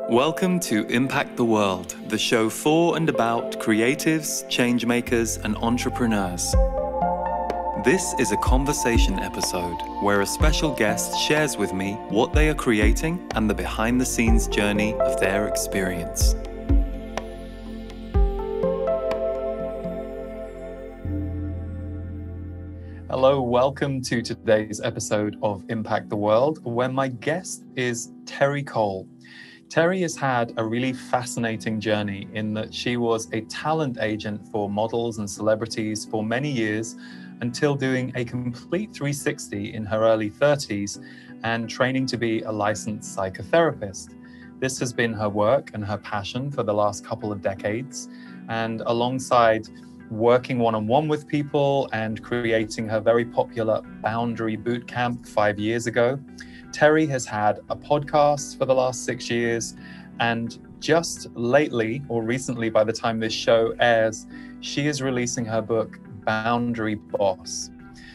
Welcome to Impact the World, the show for and about creatives, changemakers, and entrepreneurs. This is a conversation episode where a special guest shares with me what they are creating and the behind-the-scenes journey of their experience. Hello, welcome to today's episode of Impact the World, where my guest is Terri Cole. Terri has had a really fascinating journey in that she was a talent agent for models and celebrities for many years until doing a complete 360 in her early 30s and training to be a licensed psychotherapist. This has been her work and her passion for the last couple of decades, and alongside working one-on-one with people and creating her very popular Boundary Bootcamp 5 years ago, Terri has had a podcast for the last 6 years, and just lately, or recently by the time this show airs, she is releasing her book, Boundary Boss.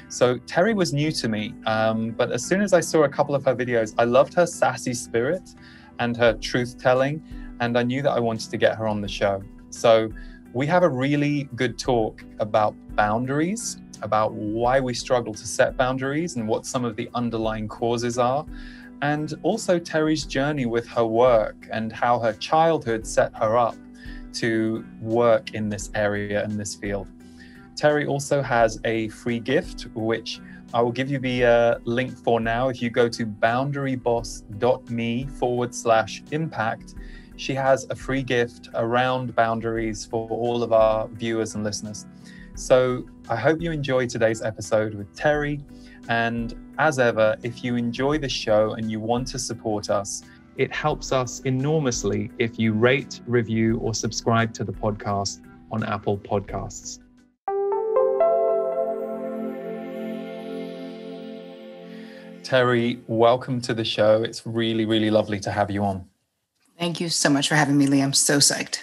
So Terri was new to me, but as soon as I saw a couple of her videos, I loved her sassy spirit and her truth-telling, and I knew that I wanted to get her on the show. So we have a really good talk about boundaries, about why we struggle to set boundaries and what some of the underlying causes are, and also Terri's journey with her work and how her childhood set her up to work in this area and this field. Terri also has a free gift, which I will give you the link for now. If you go to boundaryboss.me/impact, she has a free gift around boundaries for all of our viewers and listeners. So I hope you enjoy today's episode with Terri. And as ever, if you enjoy the show and you want to support us, it helps us enormously if you rate, review, or subscribe to the podcast on Apple Podcasts. Terri, welcome to the show. It's really, really lovely to have you on. Thank you so much for having me, Lee. I'm so psyched.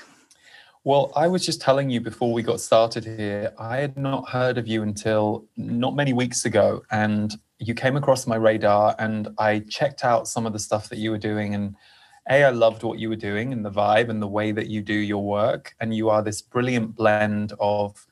Well, I was just telling you before we got started here, I had not heard of you until not many weeks ago, and you came across my radar and I checked out some of the stuff that you were doing, and I loved what you were doing and the vibe and the way that you do your work, and you are this brilliant blend of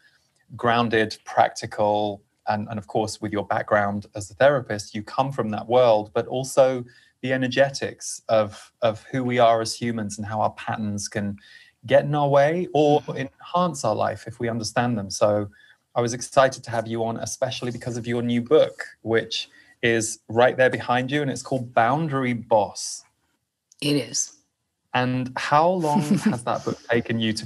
grounded, practical, and of course with your background as a therapist, you come from that world, but also the energetics of who we are as humans and how our patterns can get in our way or enhance our life if we understand them. So I was excited to have you on, especially because of your new book, which is right there behind you, and it's called Boundary Boss. It is. And how long has that book taken you to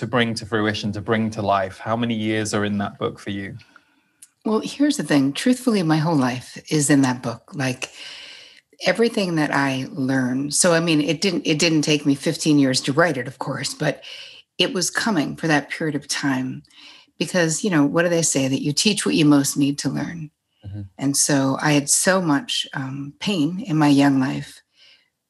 bring to fruition, to bring to life? How many years are in that book for you? Well, here's the thing. Truthfully, my whole life is in that book. Like everything that I learned. So, I mean, it didn't take me 15 years to write it, of course, but it was coming for that period of time because, what do they say? That you teach what you most need to learn. Mm-hmm. And so I had so much pain in my young life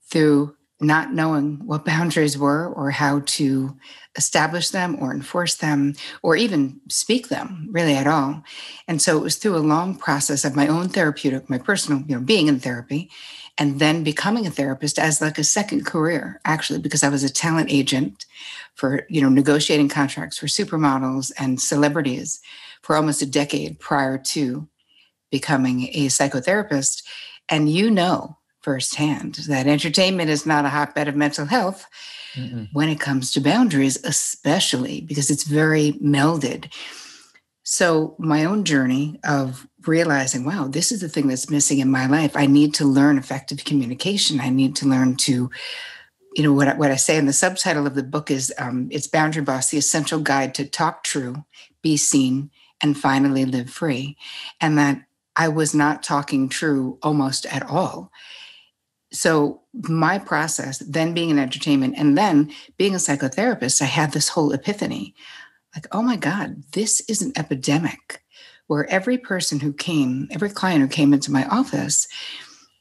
through not knowing what boundaries were or how to establish them or enforce them or even speak them really at all. And so it was through a long process of my own therapeutic, my personal, being in therapy, and then becoming a therapist as like a second career, actually, because I was a talent agent for, negotiating contracts for supermodels and celebrities for almost a decade prior to becoming a psychotherapist. And firsthand that entertainment is not a hotbed of mental health when it comes to boundaries, especially because it's very melded. So my own journey of realizing, wow, this is the thing that's missing in my life. I need to learn effective communication. I need to learn to, what I say in the subtitle of the book is, it's Boundary Boss, the essential guide to talk true, be seen, and finally live free. And that I was not talking true almost at all. So my process, then being in entertainment and then being a psychotherapist, I had this whole epiphany. Like, oh my God, this is an epidemic where every client who came into my office,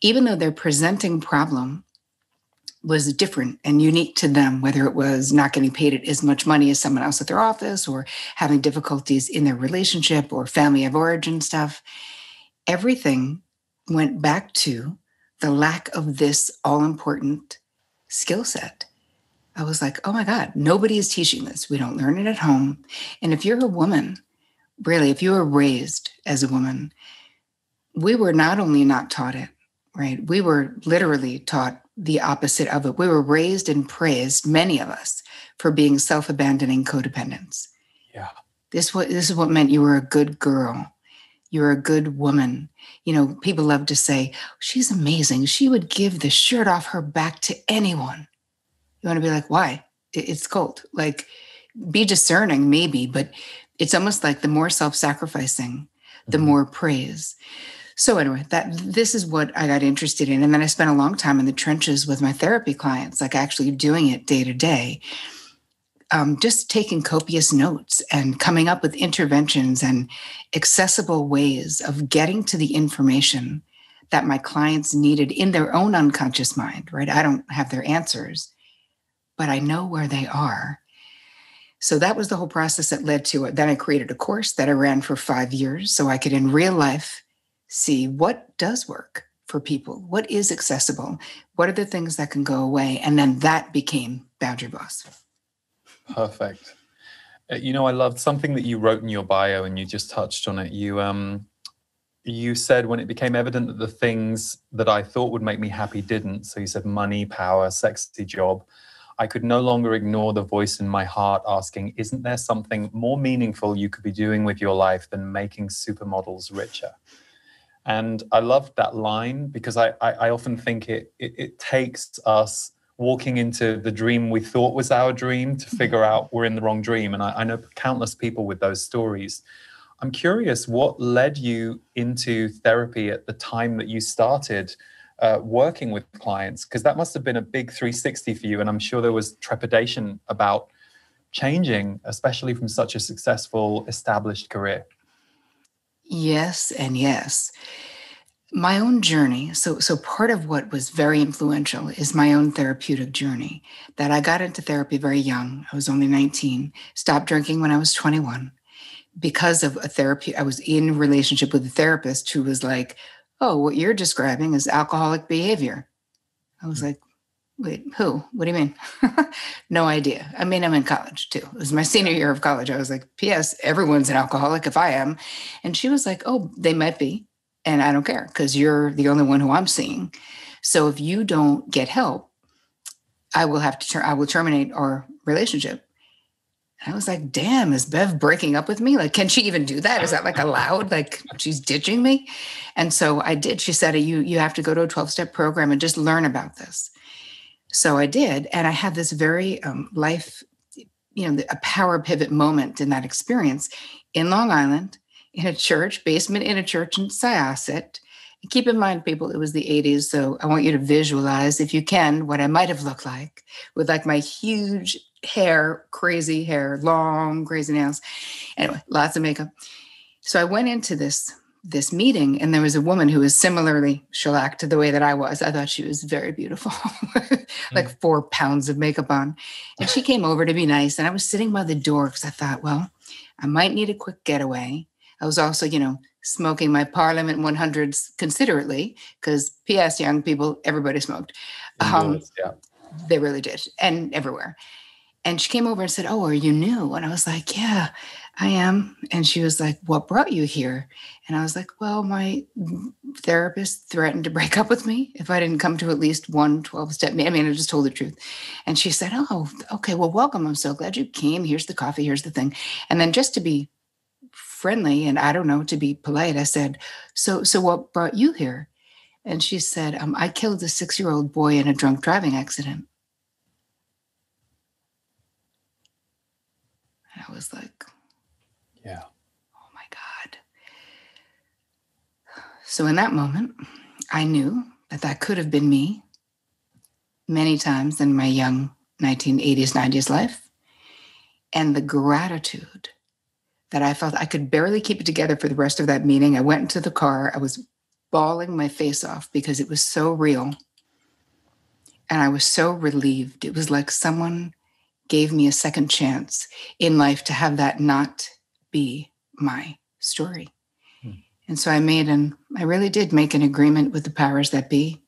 even though their presenting problem was different and unique to them, whether it was not getting paid as much money as someone else at their office or having difficulties in their relationship or family of origin stuff, everything went back to the lack of this all-important skill set. I was like, oh my God, nobody is teaching this. We don't learn it at home. And if you're a woman, really, if you were raised as a woman, we were not only not taught it, right? We were literally taught the opposite of it. We were raised and praised, many of us, for being self-abandoning codependents. Yeah. This is what meant you were a good girl. You're a good woman. You know, people love to say, she's amazing. She would give the shirt off her back to anyone. You want to be like, why? It's cold. Like, be discerning, maybe, but it's almost like the more self-sacrificing, the more praise. So anyway, this is what I got interested in. And then I spent a long time in the trenches with my therapy clients, like actually doing it day to day, just taking copious notes and coming up with interventions and accessible ways of getting to the information that my clients needed in their own unconscious mind, right? I don't have their answers, but I know where they are. So that was the whole process that led to it. Then I created a course that I ran for 5 years so I could in real life see what does work for people, what is accessible, what are the things that can go away. And then that became Boundary Boss. Perfect. You know, I loved something that you wrote in your bio, and you just touched on it. You said, when it became evident that the things that I thought would make me happy didn't, so you said money, power, sexy job, I could no longer ignore the voice in my heart asking, isn't there something more meaningful you could be doing with your life than making supermodels richer? And I loved that line, because I often think it takes us walking into the dream we thought was our dream to figure out we're in the wrong dream. And I know countless people with those stories. I'm curious, what led you into therapy at the time that you started working with clients? Because that must have been a big 360 for you. And I'm sure there was trepidation about changing, especially from such a successful, established career. Yes and yes. My own journey, so part of what was very influential is my own therapeutic journey, that I got into therapy very young. I was only 19, stopped drinking when I was 21. Because of a therapy, I was in a relationship with a therapist who was like, oh, what you're describing is alcoholic behavior. I was like, wait, who? What do you mean? No idea. I mean, I'm in college too. It was my senior year of college. I was like, P.S., everyone's an alcoholic if I am. And she was like, oh, they might be. And I don't care, because you're the only one who I'm seeing. So if you don't get help, I will terminate our relationship. And I was like, damn, is Bev breaking up with me? Like, can she even do that? Is that like allowed? Like, she's ditching me? And so I did. She said, you have to go to a 12-step program and just learn about this. So I did. And I had this very life, a power pivot moment in that experience in Long Island, in a church, basement in a church in Syosset. And keep in mind, people, it was the 80s. So I want you to visualize, if you can, what I might have looked like with like my huge hair, crazy hair, long, crazy nails. Anyway, lots of makeup. So I went into this meeting, and there was a woman who was similarly shellacked to the way that I was. I thought she was very beautiful, like 4 pounds of makeup on. And she came over to be nice. And I was sitting by the door because I thought, well, I might need a quick getaway. I was also, smoking my Parliament 100s considerately, because P.S., young people, everybody smoked. Yeah. They really did, and everywhere. And she came over and said, oh, are you new? And I was like, yeah, I am. And she was like, what brought you here? And I was like, well, my therapist threatened to break up with me if I didn't come to at least one 12-step meeting. I mean, I just told the truth. And she said, oh, okay, well, welcome. I'm so glad you came. Here's the coffee. Here's the thing. And then just to be friendly and I don't know, to be polite, I said, so what brought you here? And she said, I killed a 6-year-old boy in a drunk driving accident. And I was like, yeah. Oh my God. So in that moment, I knew that could have been me many times in my young 1980s, 90s life. And the gratitude that I felt, I could barely keep it together for the rest of that meeting. I went into the car. I was bawling my face off because it was so real. And I was so relieved. It was like someone gave me a second chance in life to have that not be my story. And so I really did make an agreement with the powers that be,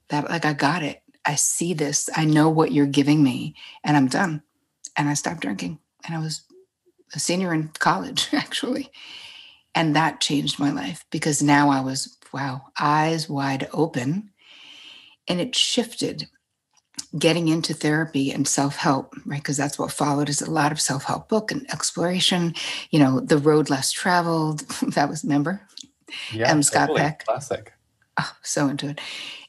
that like, I got it. I see this. I know what you're giving me, and I'm done. And I stopped drinking. And I was a senior in college, actually. And that changed my life because now I was, wow, eyes wide open. And it shifted getting into therapy and self-help, right? Because that's what followed is a lot of self-help book and exploration, The Road Less Traveled. That was, remember? Yeah, Scott totally. Peck. Classic. Oh, so into it.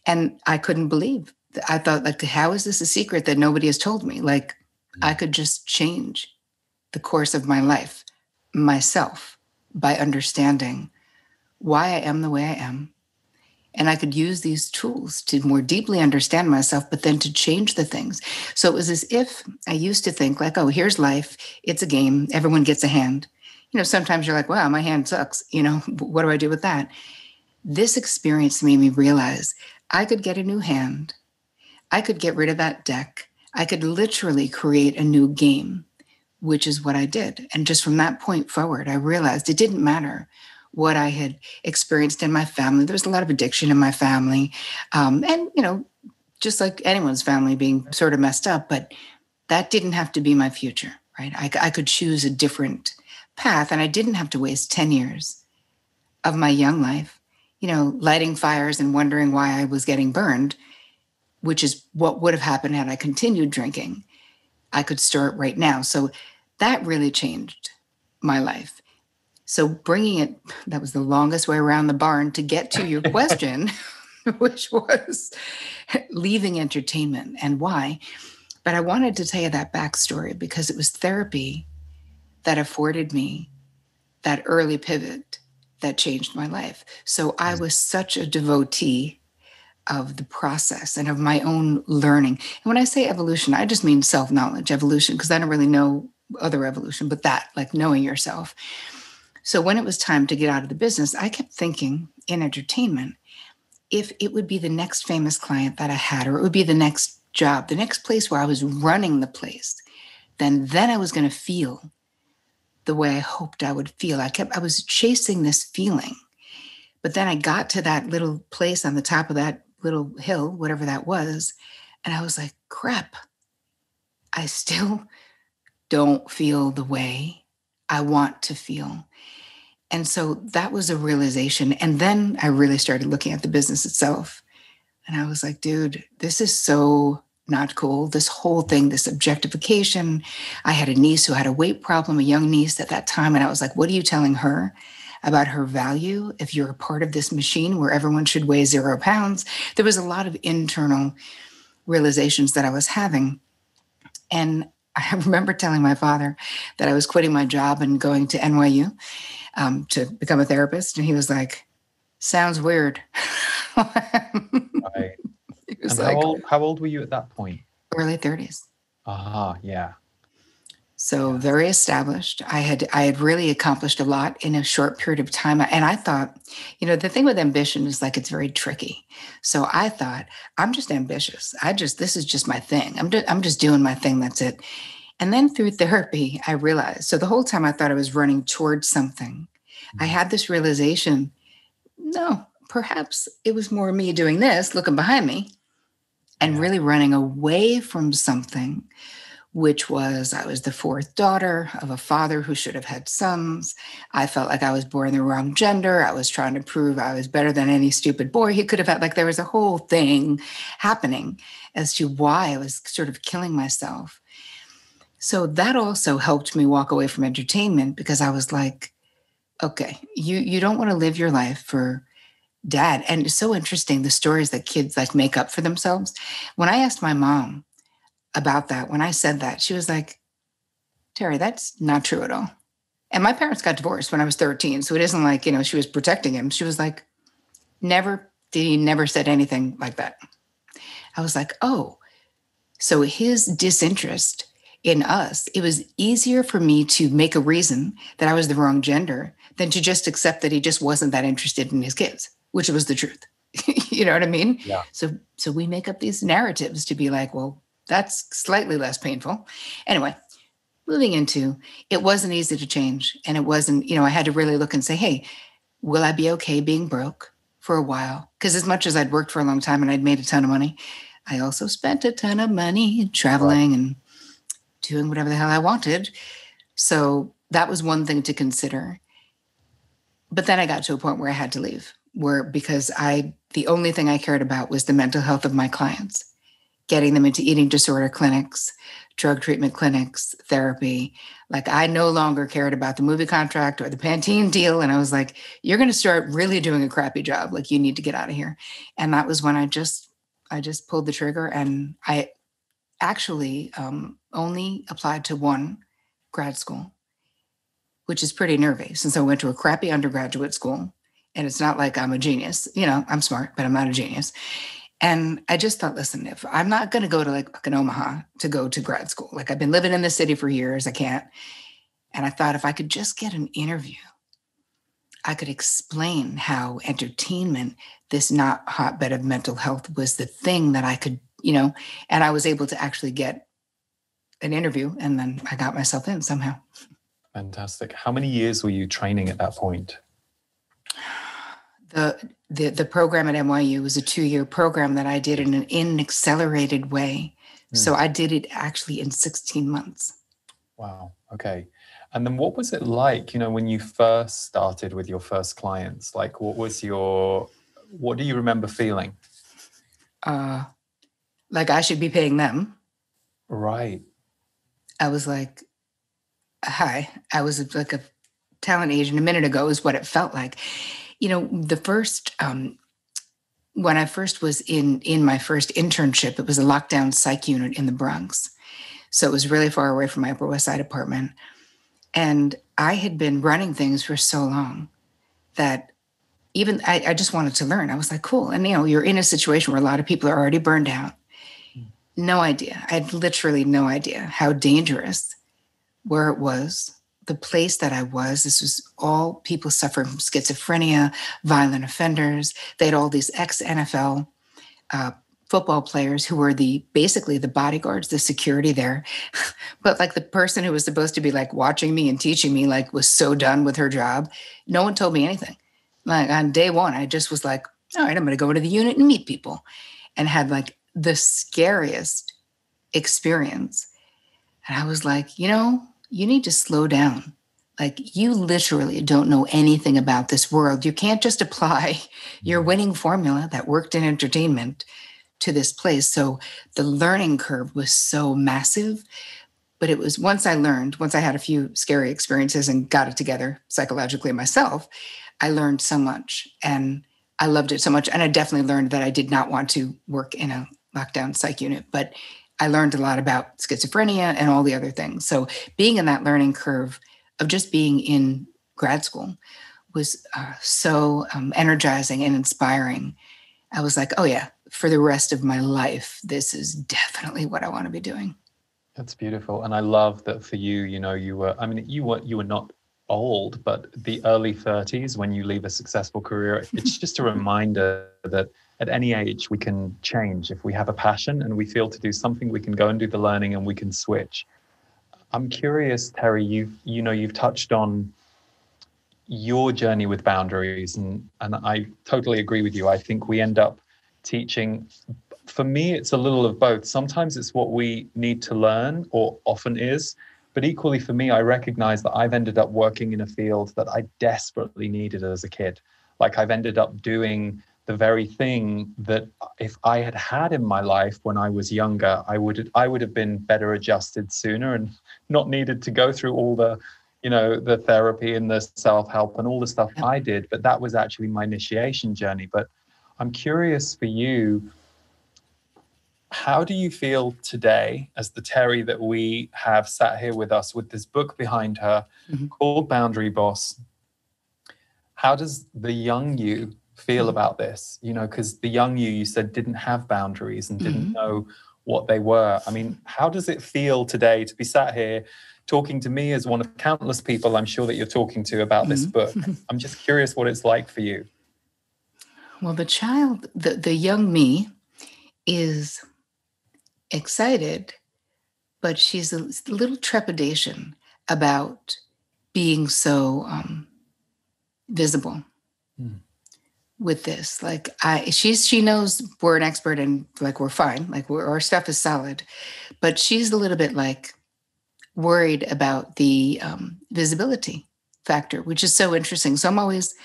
And I couldn't believe. I thought, like, how is this a secret that nobody has told me? Like, I could just change the course of my life, myself, by understanding why I am the way I am. And I could use these tools to more deeply understand myself, but then to change the things. So it was as if I used to think like, oh, here's life. It's a game. Everyone gets a hand. Sometimes you're like, wow, my hand sucks. What do I do with that? This experience made me realize I could get a new hand. I could get rid of that deck. I could literally create a new game, which is what I did. And just from that point forward, I realized it didn't matter what I had experienced in my family. There was a lot of addiction in my family. And, just like anyone's family being sort of messed up, but that didn't have to be my future, right? I could choose a different path, and I didn't have to waste 10 years of my young life, lighting fires and wondering why I was getting burned, which is what would have happened had I continued drinking. I could start right now. So that really changed my life. So bringing it, that was the longest way around the barn to get to your question, which was leaving entertainment and why. But I wanted to tell you that backstory because it was therapy that afforded me that early pivot that changed my life. So I was such a devotee of the process and of my own learning. And when I say evolution, I just mean self-knowledge evolution, because I don't really know other evolution, but that, like knowing yourself. So when it was time to get out of the business, I kept thinking in entertainment, if it would be the next famous client that I had, or it would be the next job, the next place where I was running the place, then I was going to feel the way I hoped I would feel. I was chasing this feeling. But then I got to that little place on the top of that little hill, whatever that was, and I was like, crap, I still don't feel the way I want to feel. And so that was a realization. And then I really started looking at the business itself. And I was like, dude, this is so not cool. This whole thing, this objectification. I had a niece who had a weight problem, a young niece at that time. And I was like, what are you telling her about her value if you're a part of this machine where everyone should weigh 0 pounds? There was a lot of internal realizations that I was having. And I remember telling my father that I was quitting my job and going to NYU to become a therapist. And he was like, sounds weird. Right. He was And like, how old were you at that point? early 30s. Yeah. So Yeah. very established. I had really accomplished a lot in a short period of time. And I thought, the thing with ambition is like, it's very tricky. So I thought, I'm just ambitious. This is just my thing. I'm just doing my thing. That's it. And then through therapy, I realized, so the whole time I thought I was running towards something. I had this realization, no, perhaps it was more me doing this, looking behind me, and really running away from something, which was I was the fourth daughter of a father who should have had sons. I felt like I was born the wrong gender. I was trying to prove I was better than any stupid boy he could have had. Like there was a whole thing happening as to why I was sort of killing myself. So that also helped me walk away from entertainment because I was like, okay, you don't want to live your life for dad. And it's so interesting, the stories that kids like make up for themselves. When I asked my mom about that, when I said that, she was like, Terri, that's not true at all. And my parents got divorced when I was 13. So it isn't like, she was protecting him. She was like, he never said anything like that. I was like, oh, so his disinterest in us, it was easier for me to make a reason that I was the wrong gender than to just accept that he just wasn't that interested in his kids, which was the truth. You know what I mean? Yeah. So we make up these narratives to be like, well, that's slightly less painful. Anyway, moving into, it wasn't easy to change. And it wasn't, I had to really look and say, hey, will I be okay being broke for a while? Because as much as I'd worked for a long time and I'd made a ton of money, I also spent a ton of money traveling and doing whatever the hell I wanted. So that was one thing to consider. But then I got to a point where I had to leave, because the only thing I cared about was the mental health of my clients, getting them into eating disorder clinics, drug treatment clinics, therapy. Like, I no longer cared about the movie contract or the Pantene deal. And I was like, you're going to start really doing a crappy job. Like, you need to get out of here. And that was when I just pulled the trigger. And I actually only applied to one grad school, which is pretty nervy since I went to a crappy undergraduate school. And it's not like I'm a genius. I'm smart, but I'm not a genius. And I just thought, listen, if I'm not going to go to like fucking Omaha to go to grad school, like, I've been living in the city for years, I can't. And I thought, if I could just get an interview, I could explain how entertainment, this not hotbed of mental health, was the thing that I could, and I was able to actually get an interview, and then I got myself in somehow. Fantastic. How many years were you training at that point? The program at NYU was a 2-year program that I did in an accelerated way. So I did it actually in 16 months. Wow. Okay. And then what was it like, when you first started with your first clients? Like, what do you remember feeling? Like I should be paying them. Right. I was like, hi, I was like a talent agent a minute ago is what it felt like. The first, when I first was in my first internship, it was a lockdown psych unit in the Bronx. So it was really far away from my Upper West Side apartment. And I had been running things for so long that even I just wanted to learn. I was like, cool. And, you're in a situation where a lot of people are already burned out. No idea. I had literally no idea how dangerous where it was. The place that I was, this was all people suffering from schizophrenia, violent offenders. They had all these ex-NFL football players who were basically the bodyguards, the security there. But like the person who was supposed to be like watching me and teaching me, like, was so done with her job. No one told me anything. Like, on day one, I just was like, all right, I'm going to go to the unit and meet people, and had like the scariest experience. And I was like, you need to slow down. Like, you literally don't know anything about this world. You can't just apply your winning formula that worked in entertainment to this place. So the learning curve was so massive. But it was once I had a few scary experiences and got it together psychologically myself, I learned so much, and I loved it so much. And I definitely learned that I did not want to work in a lockdown psych unit, but I learned a lot about schizophrenia and all the other things. So being in that learning curve of just being in grad school was so energizing and inspiring. I was like, oh yeah, for the rest of my life, this is definitely what I want to be doing. That's beautiful. And I love that for you, you were not old, but the early 30s when you leave a successful career, it's just a reminder that at any age we can change. If we have a passion and we feel to do something, we can go and do the learning and we can switch. I'm curious, Terri, you've touched on your journey with boundaries, and I totally agree with you. I think we end up teaching. For me, it's a little of both. Sometimes it's what we need to learn, or often is. But equally for me, I recognize that I've ended up working in a field that I desperately needed as a kid. Like, I've ended up doing the very thing that if I had had in my life when I was younger, I would have been better adjusted sooner and not needed to go through all the, the therapy and the self-help and all the stuff I did. But that was actually my initiation journey. But I'm curious for you, how do you feel today as the Terri that we have sat here with us with this book behind her called Boundary Boss? How does the young you feel about this? Because the young you said, didn't have boundaries and didn't know what they were. I mean, how does it feel today to be sat here talking to me as one of countless people I'm sure that you're talking to about this book? I'm just curious what it's like for you. Well, the young me is excited, but she's a little trepidation about being so visible. with this. Like she knows we're an expert and like we're fine. Like our stuff is solid, but she's a little bit like worried about the visibility factor, which is so interesting. So I'm always,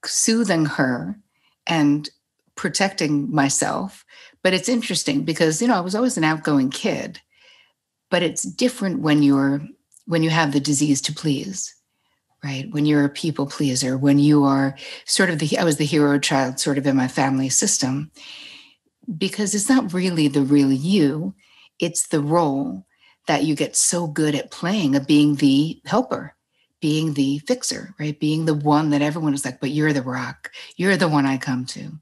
soothing her and protecting myself. But it's interesting because, I was always an outgoing kid, but it's different when you have the disease to please, right? When you're a people pleaser, when you are sort of I was the hero child sort of in my family system, because it's not really the real you, it's the role that you get so good at playing of being the helper, being the fixer, right? Being the one that everyone is like, but you're the rock. You're the one I come to.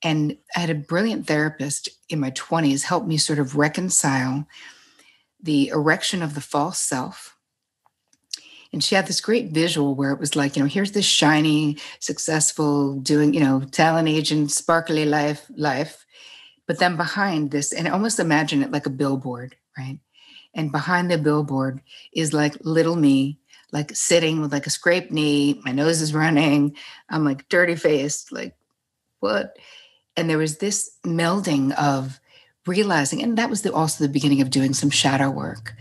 And I had a brilliant therapist in my 20s help me sort of reconcile the erection of the false self. And she had this great visual where it was like, here's this shiny, successful, doing, talent agent, sparkly life. But then behind this, and almost imagine it like a billboard, right? And behind the billboard is like little me, like sitting with like a scraped knee, my nose is running, I'm like dirty faced, like what? And there was this melding of realizing, and that was also the beginning of doing some shadow work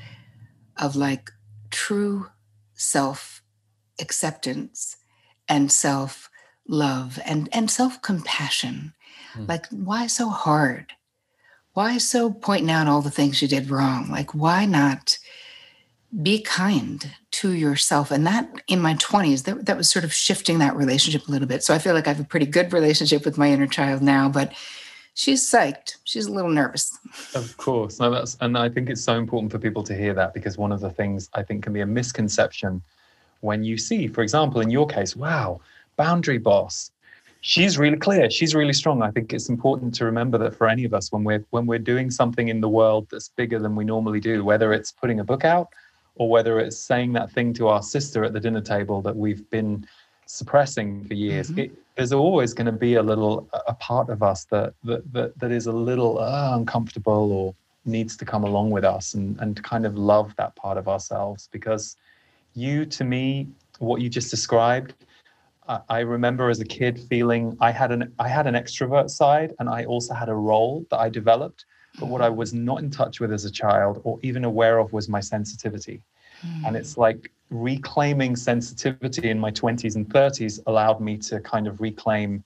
of like true self-acceptance and self-love and self-compassion. Like, why so hard? Why so pointing out all the things you did wrong? Like, why not be kind to yourself? And that in my 20s, that was sort of shifting that relationship a little bit. So I feel like I have a pretty good relationship with my inner child now, but she's psyched. She's a little nervous. Of course. No, and I think it's so important for people to hear that, because one of the things I think can be a misconception when you see, for example, in your case, wow, boundary boss. She's really clear. She's really strong. I think it's important to remember that for any of us, when we're doing something in the world that's bigger than we normally do, whether it's putting a book out or whether it's saying that thing to our sister at the dinner table that we've been suppressing for years, there's always going to be a part of us that is a little uncomfortable or needs to come along with us and kind of love that part of ourselves. Because to me, what you just described, I remember as a kid feeling I had an extrovert side, and I also had a role that I developed. But what I was not in touch with as a child or even aware of was my sensitivity. And it's like reclaiming sensitivity in my 20s and 30s allowed me to kind of reclaim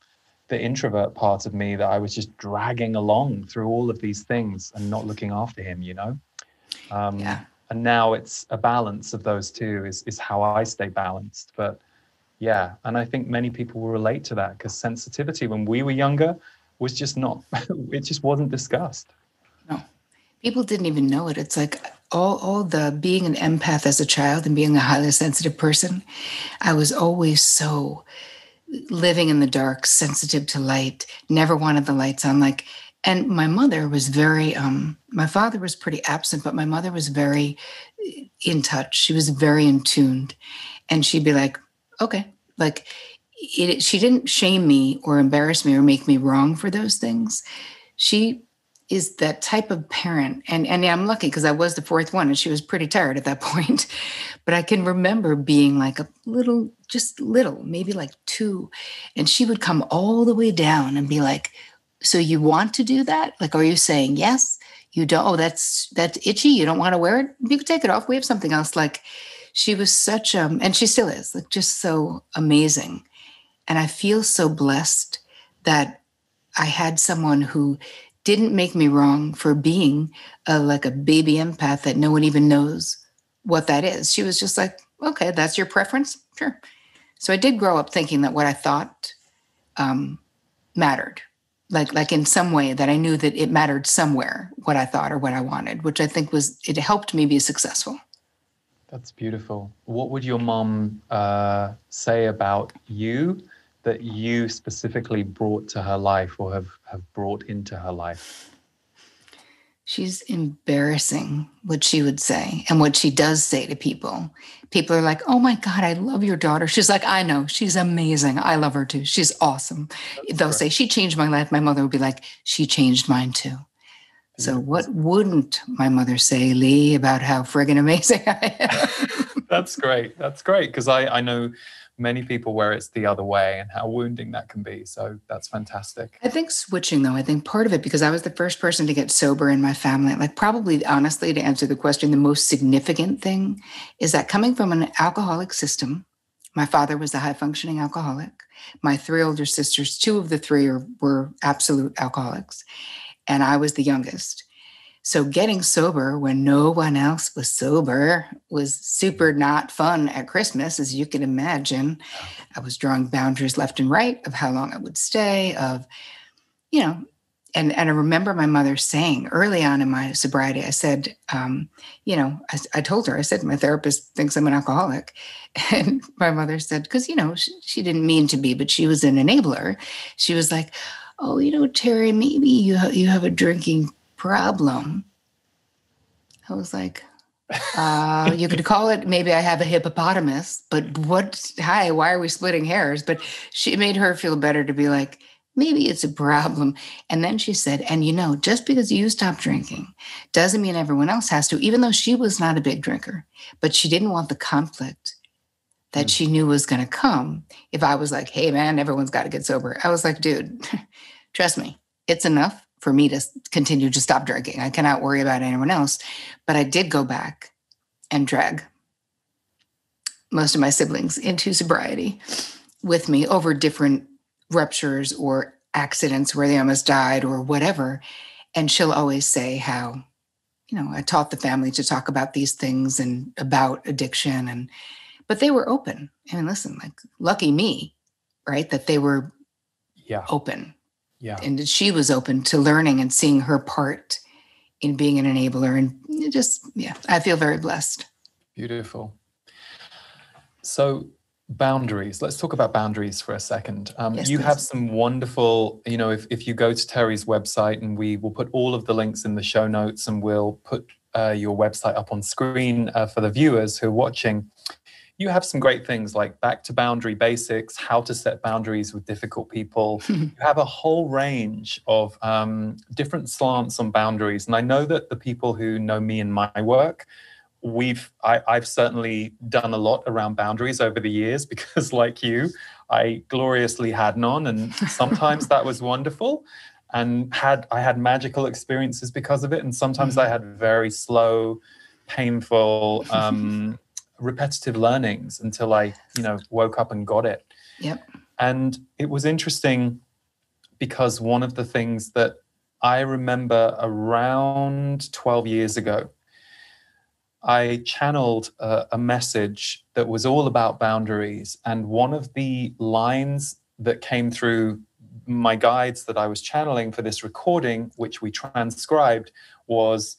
the introvert part of me that I was just dragging along through all of these things and not looking after him, And now it's a balance of those two is how I stay balanced. But yeah, and I think many people will relate to that, because sensitivity when we were younger was just not, it just wasn't discussed. No, people didn't even know it. It's like all the being an empath as a child and being a highly sensitive person, I was always so living in the dark, sensitive to light, never wanted the lights on. And my mother was very, my father was pretty absent, but my mother was very in touch. She was very in tuned. And she'd be like, okay, she didn't shame me or embarrass me or make me wrong for those things. She is that type of parent. And yeah, I'm lucky because I was the fourth one and she was pretty tired at that point. But I can remember being like just little, maybe like 2. And she would come all the way down and be like, so you want to do that? Like, are you saying yes? You don't? Oh, that's itchy. You don't want to wear it? You can take it off. We have something else. Like, she was such and she still is, like, just so amazing. And I feel so blessed that I had someone who didn't make me wrong for being like a baby empath that no one even knows what that is. She was just like, okay, that's your preference? Sure. So I did grow up thinking that what I thought mattered. Like in some way that I knew that it mattered somewhere, what I thought or what I wanted, which I think it helped me be successful. That's beautiful. What would your mom say about you that you specifically brought to her life or have brought into her life? She's embarrassing, what she would say and what she does say to people. People are like, oh my God, I love your daughter. She's like, I know, she's amazing. I love her too. She's awesome. They'll say, she changed my life. My mother would be like, she changed mine too. So what wouldn't my mother say, Lee, about how friggin' amazing I am? That's great. That's great. Because I know many people where it's the other way and how wounding that can be. So that's fantastic. I think switching, though, I think part of it, because I was the first person to get sober in my family, like probably, honestly, to answer the question, the most significant thing is that coming from an alcoholic system, my father was a high-functioning alcoholic. My three older sisters, two of the three were absolute alcoholics, and I was the youngest. So getting sober when no one else was sober was super not fun at Christmas, as you can imagine. I was drawing boundaries left and right of how long I would stay, of, and I remember my mother saying early on in my sobriety, I said, I told her, I said, my therapist thinks I'm an alcoholic. And my mother said, because, she didn't mean to be, but she was an enabler. She was like, oh, Terri, maybe you have a drinking problem. I was like, you could call it, maybe I have a hippopotamus, but why are we splitting hairs? But it made her feel better to be like, maybe it's a problem. And then she said, and just because you stop drinking doesn't mean everyone else has to, even though she was not a big drinker, but she didn't want the conflict that she knew was going to come. If I was like, hey man, everyone's got to get sober. I was like, dude, trust me, it's enough for me to continue to stop drinking. I cannot worry about anyone else. But I did go back and drag most of my siblings into sobriety with me over different ruptures or accidents where they almost died or whatever. And she'll always say how, I taught the family to talk about these things and about addiction. But they were open. I mean, listen, like lucky me, right? That they were open. Yeah. And she was open to learning and seeing her part in being an enabler. And I feel very blessed. Beautiful. So boundaries. Let's talk about boundaries for a second. Yes, you please. have some wonderful, if you go to Terri's website, and we will put all of the links in the show notes, and we'll put your website up on screen for the viewers who are watching. You have some great things like back to boundary basics, how to set boundaries with difficult people. You have a whole range of different slants on boundaries. And I know that the people who know me and my work, I've certainly done a lot around boundaries over the years because, like you, I gloriously had none. And sometimes that was wonderful. And I had magical experiences because of it. And sometimes I had very slow, painful, repetitive learnings until I, woke up and got it. Yep. And it was interesting because one of the things that I remember around 12 years ago, I channeled a message that was all about boundaries. And one of the lines that came through my guides that I was channeling for this recording, which we transcribed, was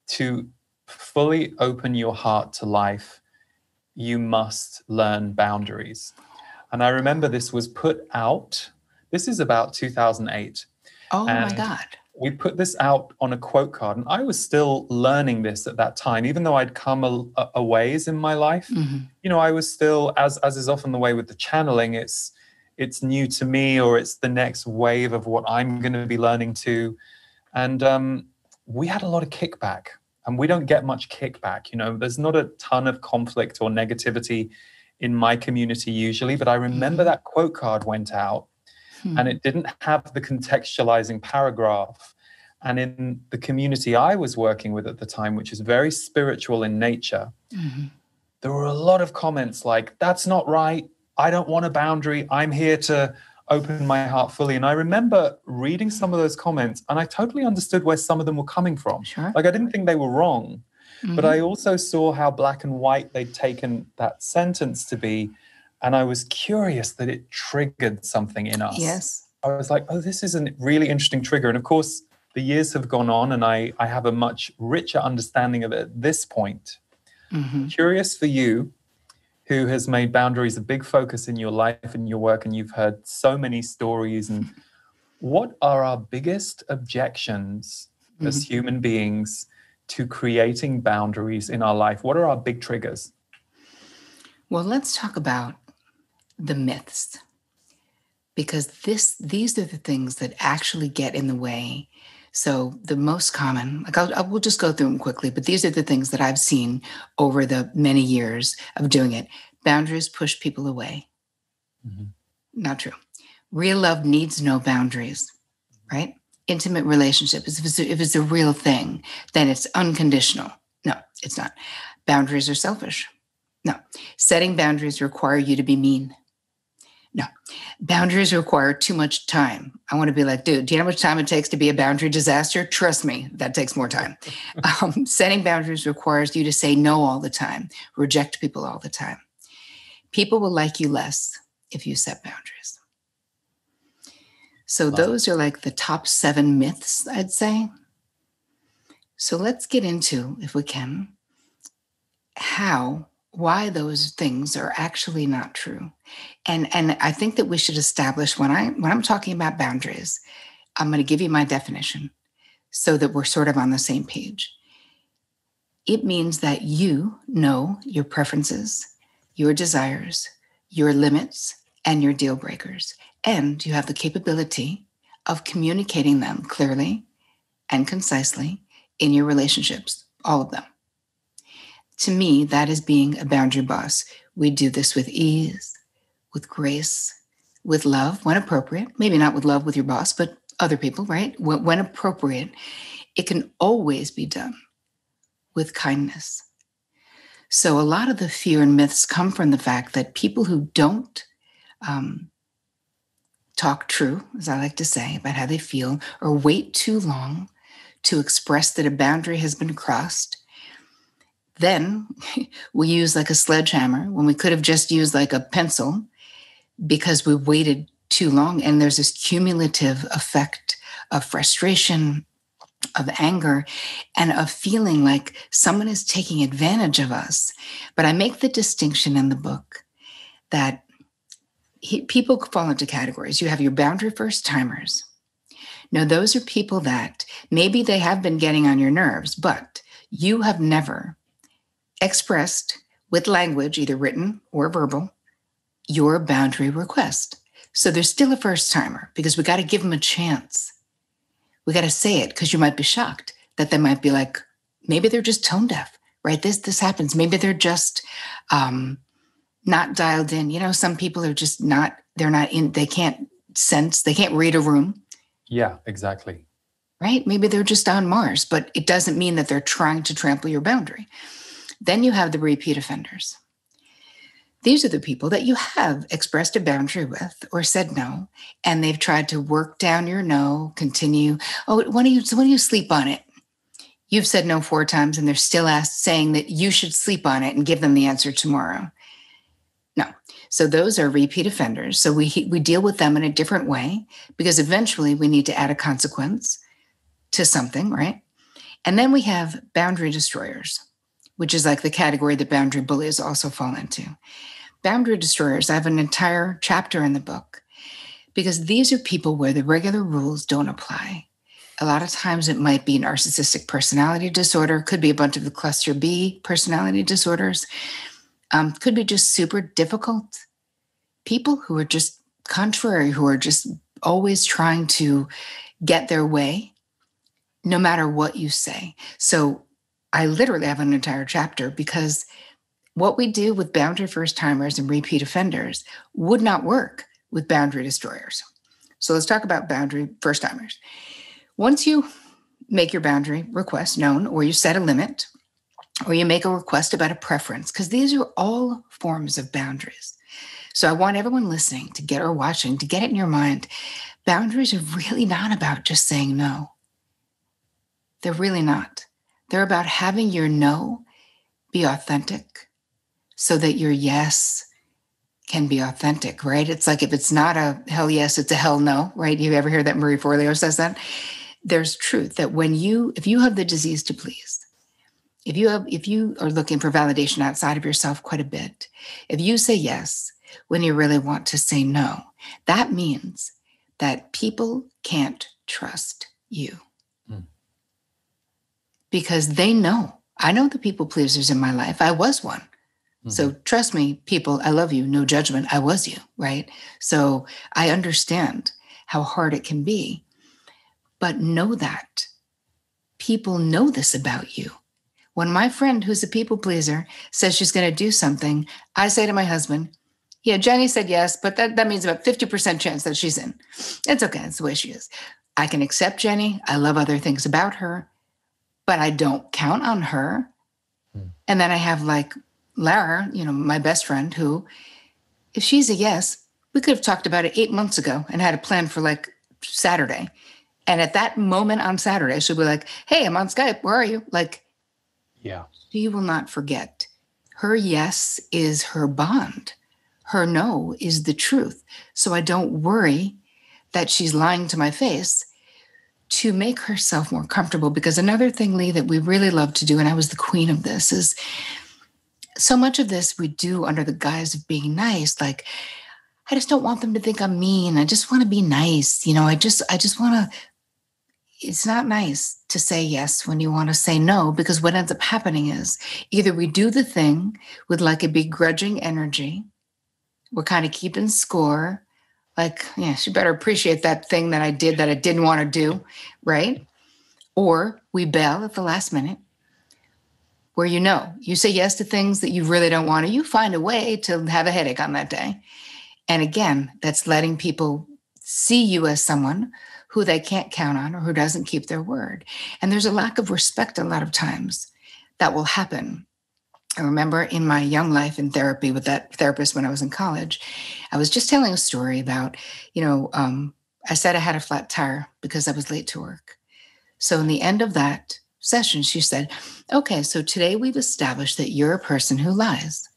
to fully open your heart to life, you must learn boundaries. And I remember this was put out. This is about 2008. Oh, my God. We put this out on a quote card. And I was still learning this at that time, even though I'd come a ways in my life. Mm-hmm. I was still, as is often the way with the channeling, it's new to me, or it's the next wave of what I'm going to be learning to. And we had a lot of kickback. And we don't get much kickback. There's not a ton of conflict or negativity in my community usually. But I remember that quote card went out and it didn't have the contextualizing paragraph. And in the community I was working with at the time, which is very spiritual in nature, there were a lot of comments like, that's not right. I don't want a boundary. I'm here to open my heart fully. And I remember reading some of those comments, and I totally understood where some of them were coming from. Sure. Like, I didn't think they were wrong, but I also saw how black and white they'd taken that sentence to be. And I was curious that it triggered something in us. Yes. I was like, oh, this is a really interesting trigger. And of course, the years have gone on, and I have a much richer understanding of it at this point. Curious for you, who has made boundaries a big focus in your life and your work, and you've heard so many stories. And what are our biggest objections as human beings to creating boundaries in our life? What are our big triggers? Well, let's talk about the myths, because these are the things that actually get in the way So the most common, like I will just go through them quickly, but these are the things that I've seen over the many years of doing it. Boundaries push people away. Mm-hmm. Not true. Real love needs no boundaries, right? Intimate relationships, if it's a real thing, then it's unconditional. No, it's not. Boundaries are selfish. No. Setting boundaries require you to be mean. No. Boundaries require too much time. I want to be like, dude, do you know how much time it takes to be a boundary disaster? Trust me, that takes more time. Setting boundaries requires you to say no all the time, reject people all the time. People will like you less if you set boundaries. So those are like the top 7 myths, I'd say. So let's get into, if we can, why those things are actually not true. And I think that we should establish when I'm talking about boundaries, I'm going to give you my definition so that we're sort of on the same page. It means that you know your preferences, your desires, your limits, and your deal breakers. And you have the capability of communicating them clearly and concisely in your relationships, all of them. To me, that is being a boundary boss. We do this with ease, with grace, with love, when appropriate. Maybe not with love with your boss, but other people, right? When appropriate, it can always be done with kindness. So a lot of the fear and myths come from the fact that people who don't talk true, as I like to say, about how they feel, or wait too long to express that a boundary has been crossed, then we use like a sledgehammer when we could have just used like a pencil because we waited too long. And there's this cumulative effect of frustration, of anger, and of feeling like someone is taking advantage of us. But I make the distinction in the book that people fall into categories. You have your boundary first timers. Now, those are people that maybe they have been getting on your nerves, but you have never expressed with language, either written or verbal, your boundary request. So there's still a first timer because we got to give them a chance. We got to say it because you might be shocked that they might be like, maybe they're just tone deaf, right? This happens. Maybe they're just not dialed in. You know, some people are just they can't sense, they can't read a room. Yeah, exactly. Right? Maybe they're just on Mars, but it doesn't mean that they're trying to trample your boundary. Then you have the repeat offenders. These are the people that you have expressed a boundary with or said no, and they've tried to work down your no, continue. Oh, when do you sleep on it? You've said no 4 times, and they're still saying that you should sleep on it and give them the answer tomorrow. No. So those are repeat offenders. So we deal with them in a different way because eventually we need to add a consequence to something, right? And then we have boundary destroyers, which is like the category that boundary bullies also fall into. Boundary destroyers, I have an entire chapter in the book because these are people where the regular rules don't apply. A lot of times it might be narcissistic personality disorder, could be a bunch of the cluster B personality disorders, could be just super difficult people who are just contrary, who are just always trying to get their way, no matter what you say. So I literally have an entire chapter because what we do with boundary first timers and repeat offenders would not work with boundary destroyers. So let's talk about boundary first timers. Once you make your boundary request known, or you set a limit, or you make a request about a preference, because these are all forms of boundaries. So I want everyone listening to get or watching to get it in your mind. Boundaries are really not about just saying no. They're really not. They're about having your no be authentic so that your yes can be authentic, right? It's like if it's not a hell yes, it's a hell no, right? You ever hear that Marie Forleo says that? There's truth that if you have the disease to please, if you are looking for validation outside of yourself quite a bit, if you say yes when you really want to say no, that means that people can't trust you. Because they know. I know the people pleasers in my life. I was one. Mm-hmm. So trust me, people, I love you. No judgment. I was you, right? So I understand how hard it can be. But know that people know this about you. When my friend who's a people pleaser says she's going to do something, I say to my husband, yeah, Jenny said yes, but that means about 50% chance that she's in. It's okay. It's the way she is. I can accept Jenny. I love other things about her, but I don't count on her. And then I have like Lara, my best friend, who, if she's a yes, we could have talked about it 8 months ago and had a plan for like Saturday. And at that moment on Saturday, she'll be like, hey, I'm on Skype. Where are you? Like, yeah, she will not forget. Her yes is her bond. Her no is the truth. So I don't worry that she's lying to my face to make herself more comfortable. Because another thing, Lee, that we really love to do, and I was the queen of this, is so much of this we do under the guise of being nice. Like, I just don't want them to think I'm mean. I just want to be nice. I just want to, it's not nice to say yes when you want to say no, because what ends up happening is either we do the thing with like a begrudging energy. We're kind of keeping score. Like, yeah, she better appreciate that thing that I did that I didn't want to do, right? Or we bail at the last minute, where you say yes to things that you really don't want to. You find a way to have a headache on that day. And again, that's letting people see you as someone who they can't count on or who doesn't keep their word. And there's a lack of respect a lot of times that will happen. I remember in my young life in therapy with that therapist when I was in college, I was just telling a story about, I said I had a flat tire because I was late to work. So in the end of that session, she said, okay, so today we've established that you're a person who lies.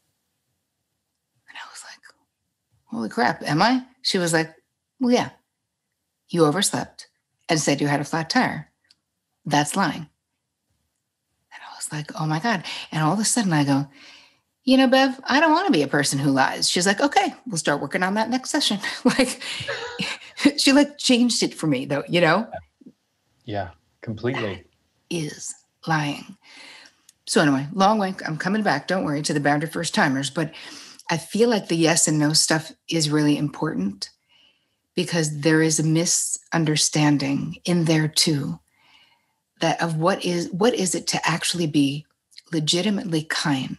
And I was like, holy crap, am I? She was like, well, yeah, you overslept and said you had a flat tire. That's lying. Like, oh my God. And all of a sudden I go, Bev, I don't want to be a person who lies. She's like, okay, we'll start working on that next session. Like, she like changed it for me though, Yeah, completely. That is lying. So anyway, long way. I'm coming back. Don't worry, to the boundary first timers. But I feel like the yes and no stuff is really important because there is a misunderstanding in there too. That of what is it to actually be legitimately kind.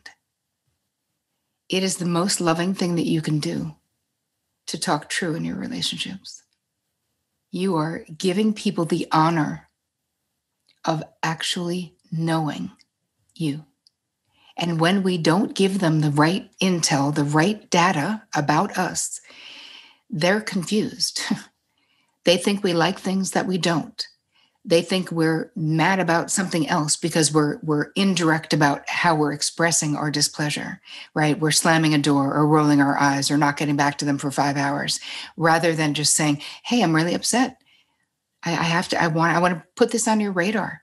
It is the most loving thing that you can do to talk true in your relationships. You are giving people the honor of actually knowing you. And when we don't give them the right intel, the right data about us, they're confused. They think we like things that we don't. They think we're mad about something else because we're indirect about how we're expressing our displeasure, right? We're slamming a door or rolling our eyes or not getting back to them for 5 hours, rather than just saying, hey, I'm really upset. I want to put this on your radar.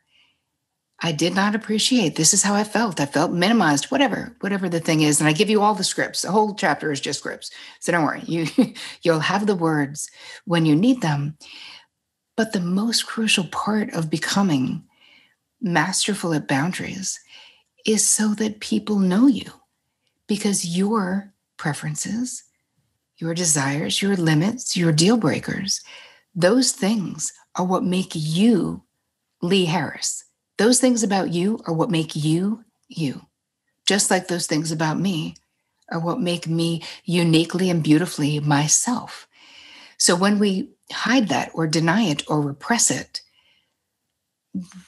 I did not appreciate. This is how I felt. I felt minimized, whatever the thing is. And I give you all the scripts. The whole chapter is just scripts. So don't worry. You'll have the words when you need them. But the most crucial part of becoming masterful at boundaries is so that people know you, because your preferences, your desires, your limits, your deal breakers, those things are what make you Lee Harris. Those things about you are what make you, you. Just like those things about me are what make me uniquely and beautifully myself. So when we hide that or deny it or repress it,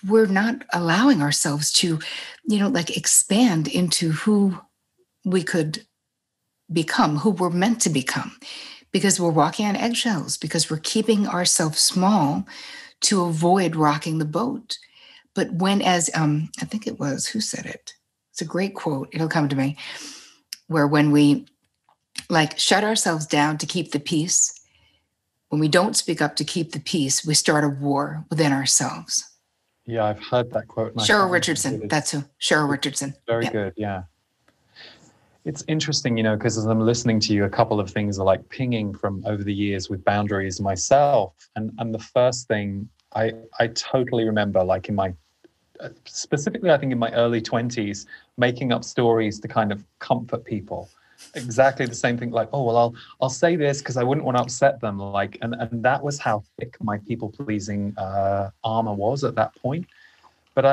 we're not allowing ourselves to, expand into who we could become, who we're meant to become, because we're walking on eggshells, because we're keeping ourselves small to avoid rocking the boat. But when, as I think it was, who said it? It's a great quote. It'll come to me, where when we shut ourselves down to keep the peace, when we don't speak up to keep the peace, we start a war within ourselves. Yeah, I've heard that quote. Cheryl Richardson, that's who. Cheryl Richardson. Very good, yeah. It's interesting, because as I'm listening to you, a couple of things are pinging from over the years with boundaries myself. And the first thing I totally remember, in my, specifically, I think in my early 20s, making up stories to kind of comfort people. Exactly the same thing, I'll say this because I wouldn't want to upset them. And that was how thick my people-pleasing armor was at that point. But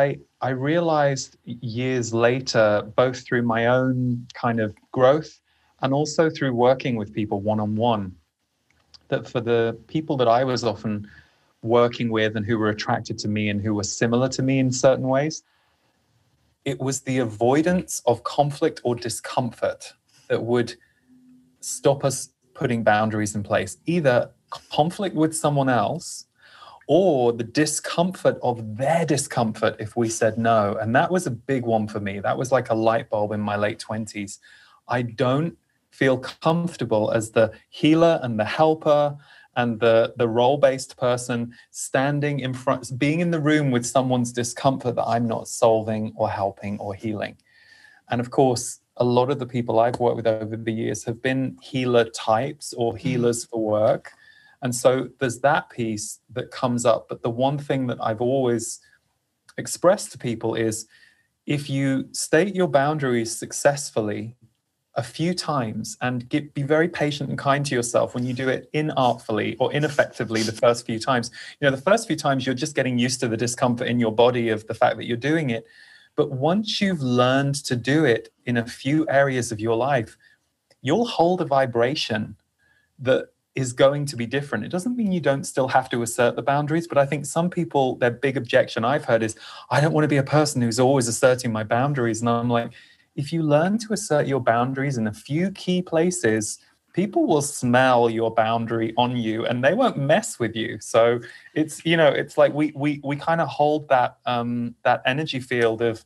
I realized years later, both through my own kind of growth and also through working with people one-on-one, that for the people that I was often working with and who were attracted to me and who were similar to me in certain ways, it was the avoidance of conflict or discomfort that would stop us putting boundaries in place. Either conflict with someone else or the discomfort of their discomfort if we said no. And that was a big one for me. That was like a light bulb in my late 20s. I don't feel comfortable as the healer and the helper and the role-based person standing in front, being in the room with someone's discomfort that I'm not solving or helping or healing. And of course, a lot of the people I've worked with over the years have been healer types or healers for work. And so there's that piece that comes up. But the one thing that I've always expressed to people is if you state your boundaries successfully a few times and be very patient and kind to yourself when you do it inartfully or ineffectively the first few times. The first few times you're just getting used to the discomfort in your body of the fact that you're doing it. But once you've learned to do it in a few areas of your life, you'll hold a vibration that is going to be different. It doesn't mean you don't still have to assert the boundaries, but I think some people, their big objection I've heard is, I don't want to be a person who's always asserting my boundaries. And I'm like, if you learn to assert your boundaries in a few key places, people will smell your boundary on you and they won't mess with you. So it's, it's like we kind of hold that that energy field of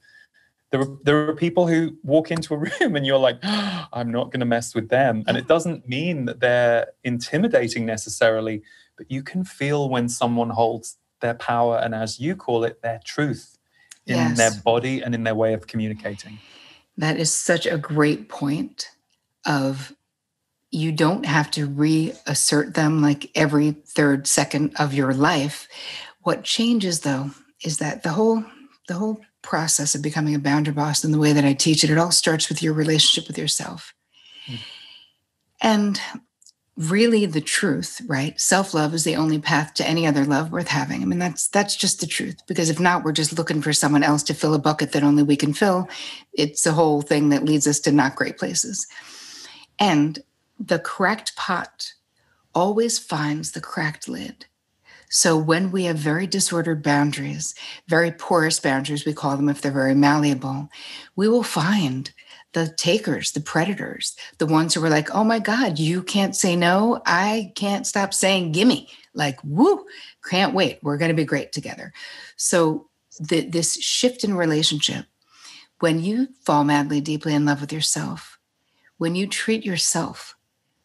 there are people who walk into a room and you're like, oh, I'm not going to mess with them. And it doesn't mean that they're intimidating necessarily, but you can feel when someone holds their power and, as you call it, their truth in their body and in their way of communicating. That is such a great point of you don't have to reassert them like every third second of your life. What changes, though, is that the whole process of becoming a boundary boss and the way that I teach it, it all starts with your relationship with yourself. And really the truth, right? Self-love is the only path to any other love worth having. I mean, that's just the truth. Because if not, we're just looking for someone else to fill a bucket that only we can fill. It's a whole thing that leads us to not great places. And the cracked pot always finds the cracked lid. So when we have very disordered boundaries, very porous boundaries, we call them if they're very malleable, we will find the takers, the predators, the ones who are like, oh my God, you can't say no. I can't stop saying gimme. Like, woo, can't wait. We're going to be great together. So this shift in relationship, when you fall madly, deeply in love with yourself, when you treat yourself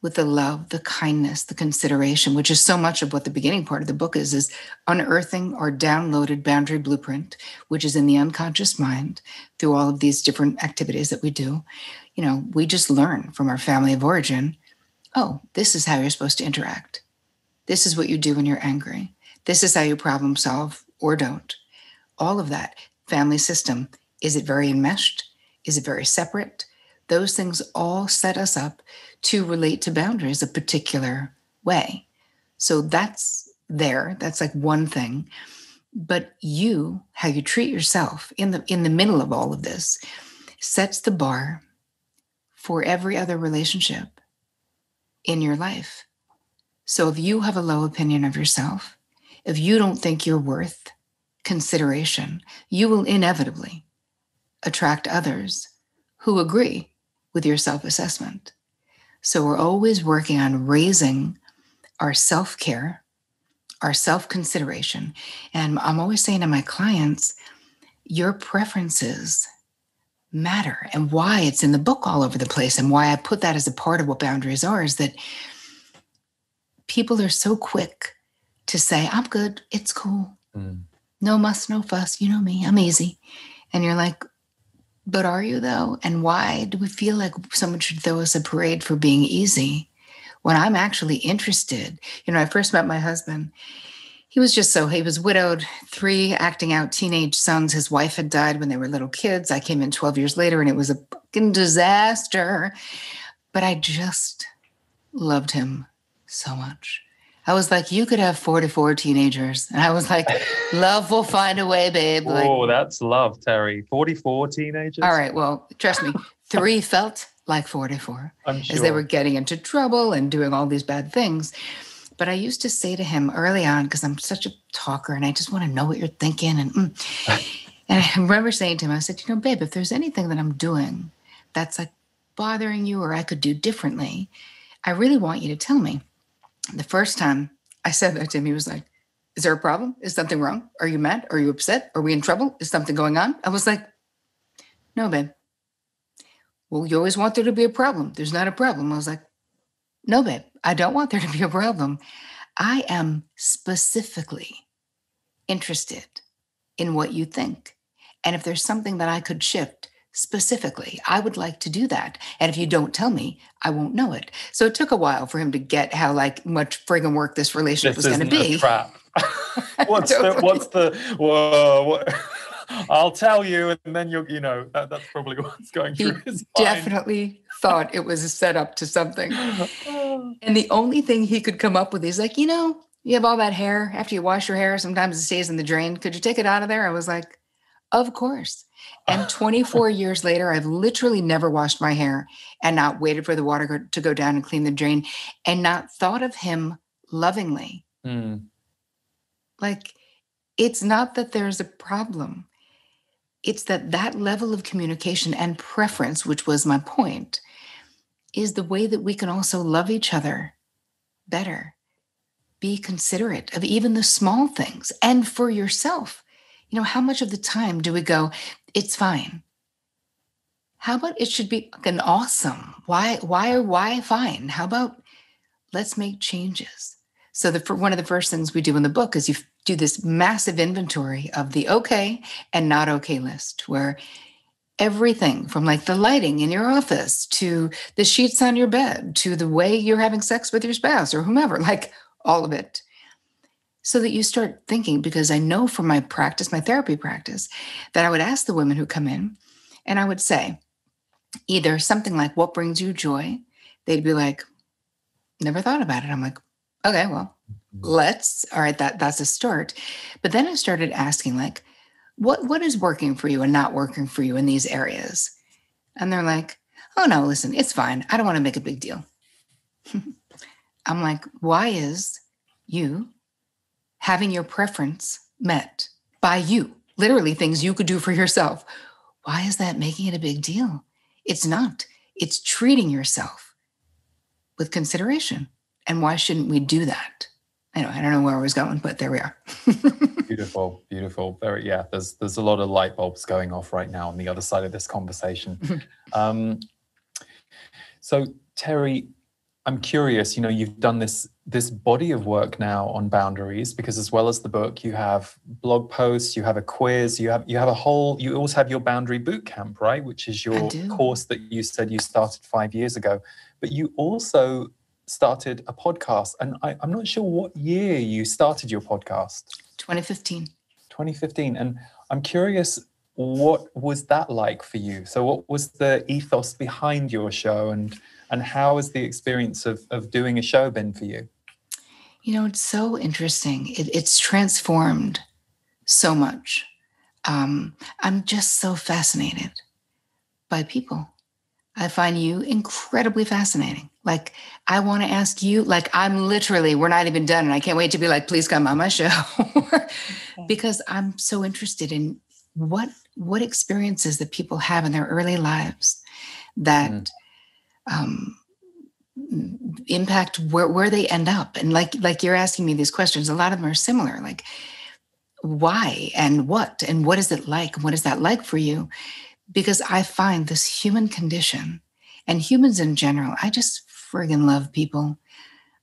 with the love, the kindness, the consideration, which is so much of what the beginning part of the book is unearthing our downloaded boundary blueprint, which is in the unconscious mind through all of these different activities that we do. We just learn from our family of origin, oh, this is how you're supposed to interact. This is what you do when you're angry. This is how you problem solve or don't. All of that family system, is it very enmeshed? Is it very separate? Those things all set us up to relate to boundaries a particular way. So that's like one thing. But how you treat yourself in the middle of all of this sets the bar for every other relationship in your life. So if you have a low opinion of yourself, if you don't think you're worth consideration, you will inevitably attract others who agree with your self-assessment. So we're always working on raising our self-care, our self-consideration. And I'm always saying to my clients, your preferences matter. And why it's in the book all over the place and why I put that as a part of what boundaries are is that people are so quick to say, I'm good, it's cool. No muss, no fuss, you know me, I'm easy. And you're like, but are you though? And why do we feel like someone should throw us a parade for being easy when I'm actually interested? I first met my husband. He was widowed, 3 acting out teenage sons. His wife had died when they were little kids. I came in 12 years later and it was a fucking disaster. But I just loved him so much. I was like, you could have 44 teenagers. And I was like, love will find a way, babe. Like, Oh, that's love, Terri. 44 all teenagers? right, well, trust me, 3 felt like 44 I'm as they were sure. getting into trouble and doing all these bad things. But I used to say to him early on, because I'm such a talker and I just want to know what you're thinking. And I remember saying to him, I said, babe, if there's anything that I'm doing that's like bothering you or I could do differently, I really want you to tell me. The first time I said that to him, he was like, is there a problem? Is something wrong? Are you mad? Are you upset? Are we in trouble? Is something going on? I was like, no, babe. Well, you always want there to be a problem. There's not a problem. I was like, no, babe, I don't want there to be a problem. I am specifically interested in what you think. And if there's something that I could shift specifically, I would like to do that. And if you don't tell me, I won't know it. So it took a while for him to get how like much friggin' work this relationship was going to be. A trap. What's whoa, I'll tell you, and then that's probably what's going through his mind. Definitely thought it was a setup to something. And the only thing he could come up with is like, you have all that hair after you wash your hair. Sometimes it stays in the drain. Could you take it out of there? I was like, of course. And 24 years later, I've literally never washed my hair and not waited for the water to go down and clean the drain and not thought of him lovingly. Like, it's not that there's a problem. It's that level of communication and preference, which was my point, is the way that we can also love each other better. Be considerate of even the small things and for yourself. How much of the time do we go, it's fine? How about it should be fucking awesome? Why fine? How about let's make changes? So one of the first things we do in the book is you do this massive inventory of the okay and not okay list, where everything from like the lighting in your office to the sheets on your bed to the way you're having sex with your spouse or whomever, like all of it. So that you start thinking, because I know from my practice, my therapy practice, that I would ask the women who come in and I would say either something like, what brings you joy? They'd be like, never thought about it. I'm like, okay, well, all right, that's a start. But then I started asking like, what is working for you and not working for you in these areas? And they're like, oh no, listen, it's fine. I don't want to make a big deal. I'm like, why is you having your preference met by you, literally things you could do for yourself? Why is that making it a big deal? It's not. It's treating yourself with consideration. And why shouldn't we do that? Anyway, I don't know where I was going, but there we are. Beautiful, beautiful. There's a lot of light bulbs going off right now on the other side of this conversation. So Terri, I'm curious, you've done this body of work now on boundaries, because as well as the book, you have blog posts, you have a quiz, you also have your boundary boot camp, right? Which is your course that you said you started 5 years ago, but you also started a podcast. And I'm not sure what year you started your podcast. 2015. 2015. And I'm curious, what was that like for you? So what was the ethos behind your show, and how has the experience of doing a show been for you? It's so interesting. It's transformed so much. I'm just so fascinated by people. I find you incredibly fascinating. Like, I want to ask you, like, we're not even done. And I can't wait to be like, please come on my show. Because I'm so interested in what experiences that people have in their early lives that impact where they end up. And like you're asking me these questions, a lot of them are similar. Like, why and what is it like? What is that like for you? Because I find this human condition and humans in general, I just friggin' love people.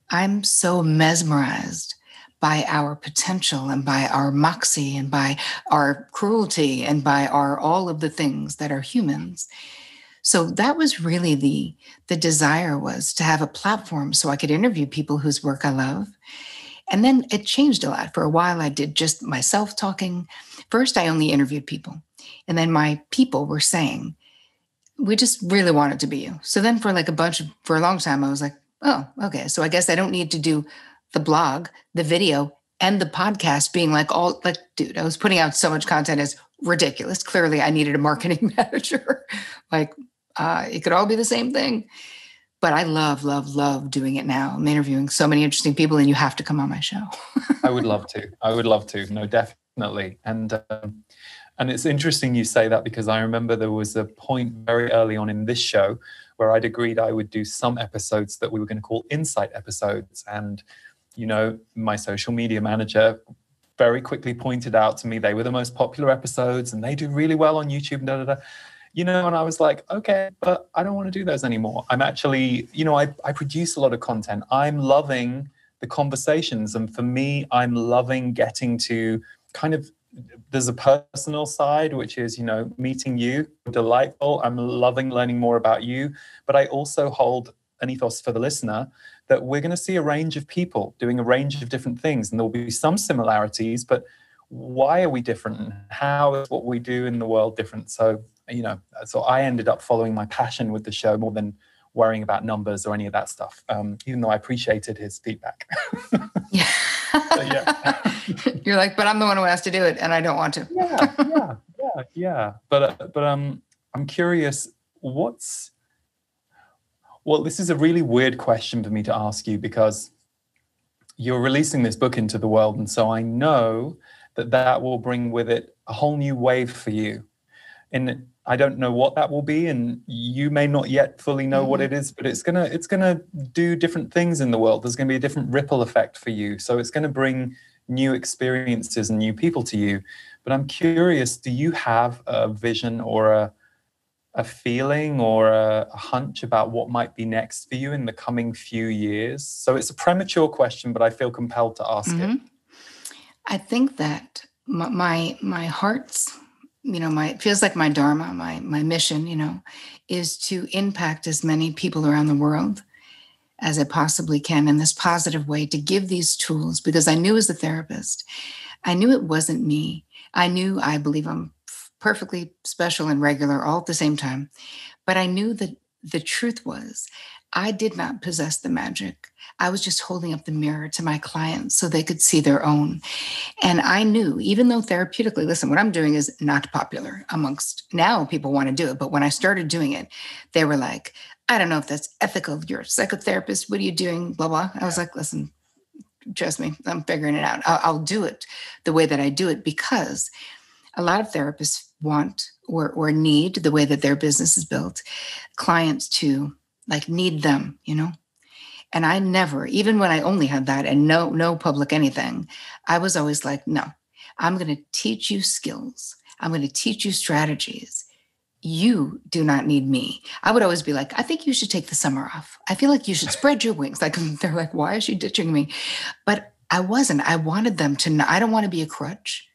I'm so mesmerized by our potential and by our moxie and by our cruelty and by all of the things that are humans. So that was really the desire, was to have a platform so I could interview people whose work I love. And then it changed a lot. For a while, I did just myself talking. First, I only interviewed people. And then my people were saying, we just really want it to be you. So then for a long time, I was like, oh, okay. So I guess I don't need to do the blog, the video, and the podcast being like all like, dude, I was putting out so much content, it's ridiculous. Clearly I needed a marketing manager. Like it could all be the same thing. But I love, love, love doing it now. I'm interviewing so many interesting people, and you have to come on my show. I would love to. I would love to. No, definitely. And it's interesting you say that, because I remember there was a point very early on in this show where I'd agreed I would do some episodes that we were going to call insight episodes. And, you know, my social media manager very quickly pointed out to me they were the most popular episodes and they do really well on YouTube, da, da, da. You know, and I was like, okay, but I don't want to do those anymore. I'm actually, you know, I produce a lot of content. I'm loving the conversations. And for me, I'm loving getting to kind of, there's a personal side, which is, you know, meeting you, delightful. I'm loving learning more about you. But I also hold an ethos for the listener that we're going to see a range of people doing a range of different things. And there'll be some similarities, but why are we different? And how is what we do in the world different? So, you know, so I ended up following my passion with the show more than worrying about numbers or any of that stuff, even though I appreciated his feedback. Yeah. So, yeah. You're like, but I'm the one who has to do it and I don't want to. Yeah. But I'm curious, well, this is a really weird question for me to ask you, because you're releasing this book into the world. And so I know that will bring with it a whole new wave for you. And I don't know what that will be, and you may not yet fully know what it is, but it's gonna do different things in the world. There's gonna be a different ripple effect for you. So it's gonna bring new experiences and new people to you. But I'm curious, do you have a vision or a feeling or a hunch about what might be next for you in the coming few years? So it's a premature question, but I feel compelled to ask it. I think that my heart's, you know, it feels like my dharma, my mission, you know, is to impact as many people around the world as I possibly can in this positive way, to give these tools, because I knew as a therapist, I knew it wasn't me. I believe I'm perfectly special and regular all at the same time. But I knew that the truth was I did not possess the magic. I was just holding up the mirror to my clients so they could see their own. And I knew, even though therapeutically, listen, what I'm doing is not popular amongst, now people want to do it. But when I started doing it, they were like, I don't know if that's ethical. You're a psychotherapist. What are you doing? Blah, blah. I was like, listen, trust me, I'm figuring it out. I'll do it the way that I do it, because a lot of therapists want or need, the way that their business is built, clients to like need them, you know? And I never, even when I only had that and no public anything, I was always like, no, I'm going to teach you skills. I'm going to teach you strategies. You do not need me. I would always be like, I think you should take the summer off. I feel like you should spread your wings. Like, they're like, why is she ditching me? But I wasn't. I wanted them to know. I don't want to be a crutch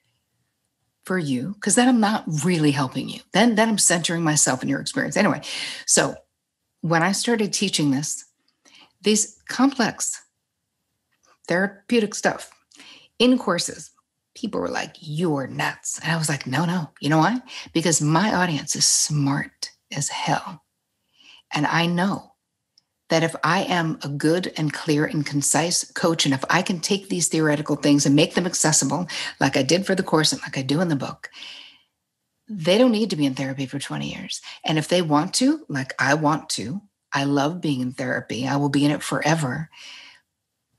for you, because then I'm not really helping you. Then I'm centering myself in your experience. Anyway, so when I started teaching these complex therapeutic stuff in courses, people were like, you're nuts. And I was like, no. You know why? Because my audience is smart as hell. And I know that if I am a good and clear and concise coach, and if I can take these theoretical things and make them accessible, like I did for the course and like I do in the book, they don't need to be in therapy for 20 years. And if they want to, like I want to, I love being in therapy, I will be in it forever,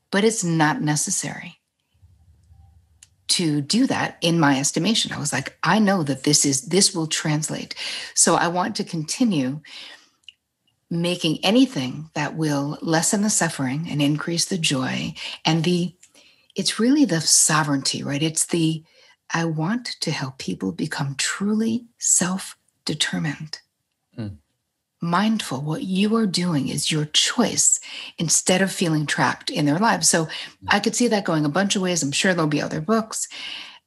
but it's not necessary to do that in my estimation. I was like, I know that this will translate. So I want to continue making anything that will lessen the suffering and increase the joy. And it's really the sovereignty, right? I want to help people become truly self-determined. Mindful. What you are doing is your choice instead of feeling trapped in their lives. So I could see that going a bunch of ways. I'm sure there'll be other books.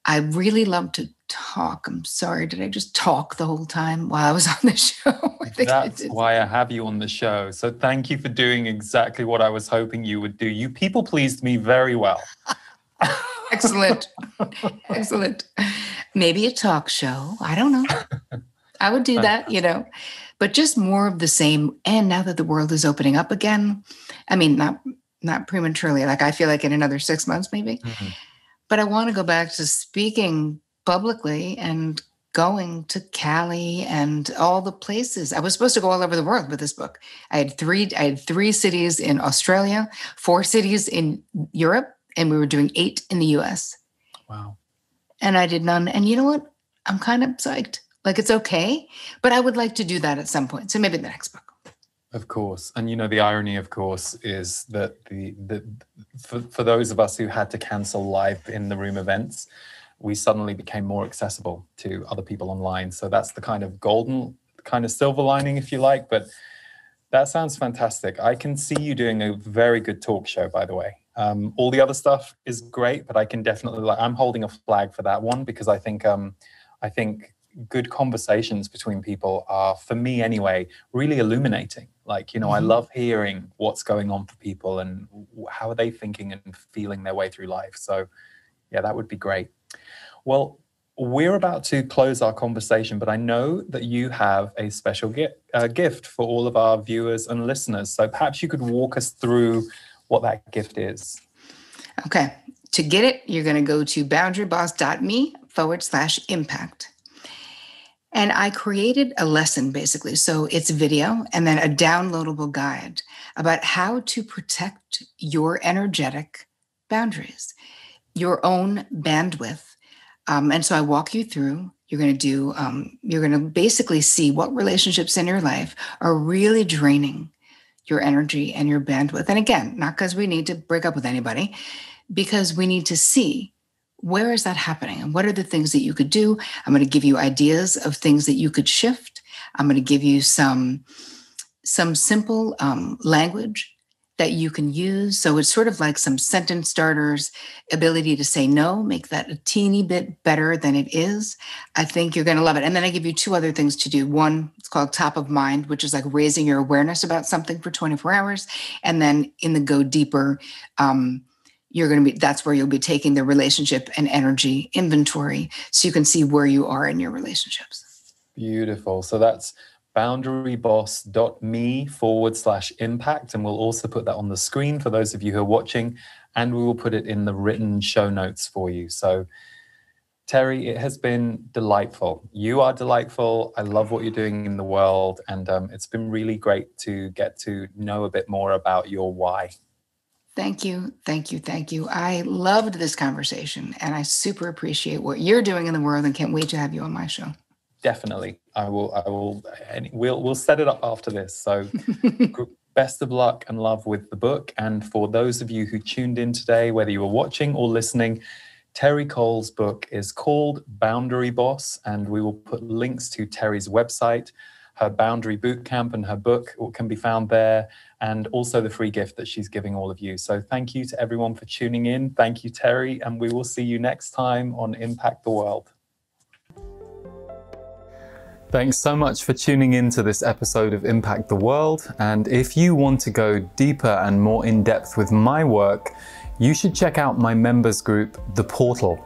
I really love to talk. I'm sorry, did I just talk the whole time while I was on the show? That's why I have you on the show. So thank you for doing exactly what I was hoping you would do. You people pleased me very well. Excellent. Excellent. Maybe a talk show. I don't know. I would do that, you know, but just more of the same. And now that the world is opening up again, I mean, not not prematurely. Like I feel like in another 6 months, maybe. Mhm. But I want to go back to speaking publicly and going to Cali and all the places. I was supposed to go all over the world with this book. I had three cities in Australia, 4 cities in Europe, and we were doing 8 in the US. Wow. And I did none. And you know what? I'm kind of psyched. Like it's okay, but I would like to do that at some point. So maybe the next book. Of course. And the irony, of course, is that for those of us who had to cancel live in the room events, we suddenly became more accessible to other people online. So that's the kind of silver lining, if you like. But that sounds fantastic. I can see you doing a very good talk show, by the way. All the other stuff is great, but I can definitely, I'm holding a flag for that one, because I think good conversations between people are, for me anyway, really illuminating. Like, I love hearing what's going on for people and how are they thinking and feeling their way through life. So yeah, that would be great. Well, we're about to close our conversation, but I know that you have a special gift for all of our viewers and listeners. So perhaps you could walk us through what that gift is. Okay. To get it, you're going to go to boundaryboss.me/impact. And I created a lesson, basically. So it's video and then a downloadable guide about how to protect your energetic boundaries, your own bandwidth. And so I walk you through. You're going to basically see what relationships in your life are really draining your energy and your bandwidth. And again, not because we need to break up with anybody, because we need to see where is that happening and what are the things that you could do. I'm going to give you ideas of things that you could shift. I'm going to give you some simple language that you can use. So it's sort of like some sentence starters, ability to say no, make that a teeny bit better than it is. I think you're going to love it. And then I give you 2 other things to do. One, it's called Top of Mind, which is like raising your awareness about something for 24 hours. And then in the Go Deeper, that's where you'll be taking the relationship and energy inventory so you can see where you are in your relationships. Beautiful. So that's boundaryboss.me/impact. And we'll also put that on the screen for those of you who are watching, and we will put it in the written show notes for you. So Terri, it has been delightful. You are delightful. I love what you're doing in the world. And it's been really great to get to know a bit more about your why. Thank you. Thank you. Thank you. I loved this conversation and I super appreciate what you're doing in the world and can't wait to have you on my show. Definitely. I will, and we'll set it up after this. So best of luck and love with the book. And for those of you who tuned in today, whether you were watching or listening, Terri Cole's book is called Boundary Boss, and we will put links to Terri's website, her Boundary Bootcamp, and her book can be found there, and also the free gift that she's giving all of you. So thank you to everyone for tuning in. Thank you, Terri, and we will see you next time on Impact the World. Thanks so much for tuning in to this episode of Impact the World. And if you want to go deeper and more in depth with my work, you should check out my members group, The Portal.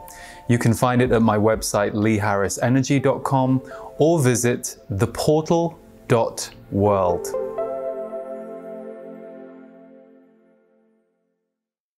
You can find it at my website, leeharrisenergy.com, or visit theportal.world.